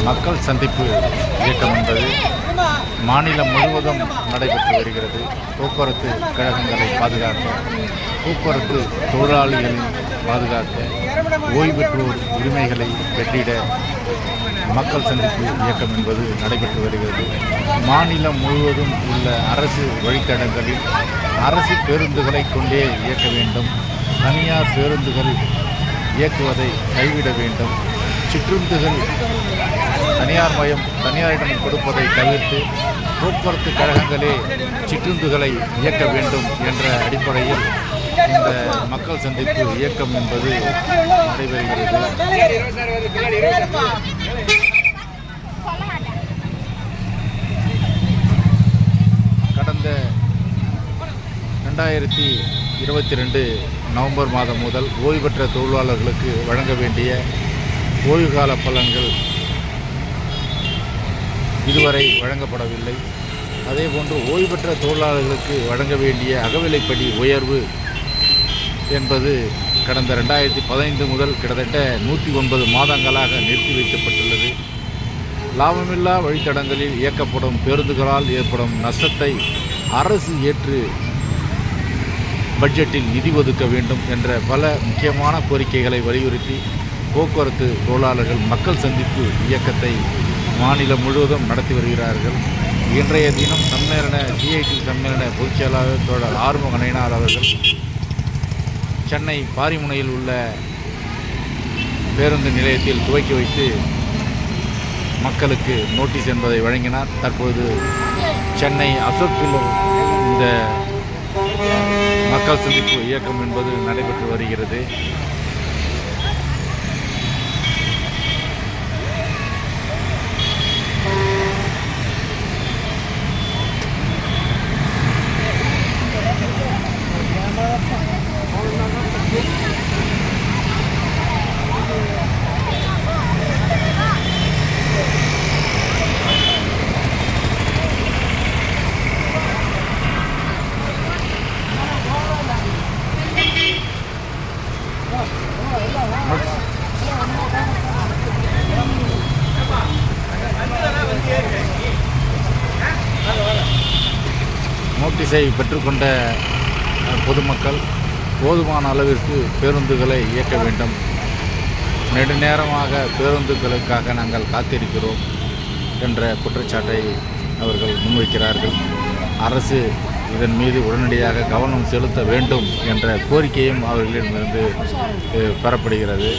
மக்கள் சந்திப்பு இயக்கம் என்பது மாநிலம் முழுவதும் நடைபெற்று வருகிறது. போக்குவரத்து கழகங்களை பாதுகாக்க, போக்குவரத்து தொழிலாளிகளை பாதுகாக்க, ஓய்வு பெற்றோர் உரிமைகளை பெற்றிட மக்கள் சந்திப்பு இயக்கம் என்பது நடைபெற்று வருகிறது. மாநிலம் முழுவதும் உள்ள அரசு வழித்தடங்களில் அரசு பேருந்துகளை கொண்டே இயக்க வேண்டும். தனியார் பேருந்துகள் இயக்குவதை கைவிட வேண்டும். சிற்றுந்துகள் தனியாரிடம் கொடுப்பதை தவிர்த்து போக்குவரத்து கழகங்களே சிற்றுந்துகளை இயக்க வேண்டும் என்ற அடிப்படையில் இந்த மக்கள் சந்திப்பு இயக்கம் என்பது நடைபெறுகிறது. கடந்த 2022 நவம்பர் மாதம் முதல் ஓய்வு பெற்ற தொழிலாளர்களுக்கு வழங்க வேண்டிய ஓய்வுகால பலன்கள் இதுவரை வழங்கப்படவில்லை. அதேபோன்று ஓய்வு பெற்ற தொழிலாளர்களுக்கு வழங்க வேண்டிய அகவிலைப்படி உயர்வு என்பது கடந்த 2015 முதல் கிட்டத்தட்ட 109 மாதங்களாக நிறுத்தி வைக்கப்பட்டுள்ளது. லாபமில்லா வழித்தடங்களில் இயக்கப்படும் பேருந்துகளால் ஏற்படும் நஷ்டத்தை அரசு ஏற்று பட்ஜெட்டில் நிதி ஒதுக்க வேண்டும் என்ற பல முக்கியமான கோரிக்கைகளை வலியுறுத்தி போக்குவரத்து தொழிலாளர்கள் மக்கள் சந்திப்பு இயக்கத்தை மாநிலம் முழுவதும் நடத்தி வருகிறார்கள். இன்றைய தினம் சிஐடி சம்மேளன பொதுச் செயலாளர் தோழர் ஆறுமுக நயினார் அவர்கள் சென்னை பாரிமுனையில் உள்ள பேருந்து நிலையத்தில் துவக்கி வைத்து மக்களுக்கு நோட்டீஸ் என்பதை வழங்கினார். தற்போது சென்னை அசோக்கில் இந்த மக்கள் சந்திப்பு இயக்கம் என்பது நடைபெற்று வருகிறது. நோட்டீஸை பெற்றுக்கொண்ட பொதுமக்கள் போதுமான அளவிற்கு பேருந்துகளை இயக்க வேண்டும். நெடுநேரமாக பேருந்துகளுக்காக நாங்கள் காத்திருக்கிறோம் என்ற குற்றச்சாட்டை அவர்கள் முன்வைக்கிறார்கள். அரசு இதன் மீது உடனடியாக கவனம் செலுத்த வேண்டும் என்ற கோரிக்கையும் அவர்களிடமிருந்து பெறப்படுகிறது.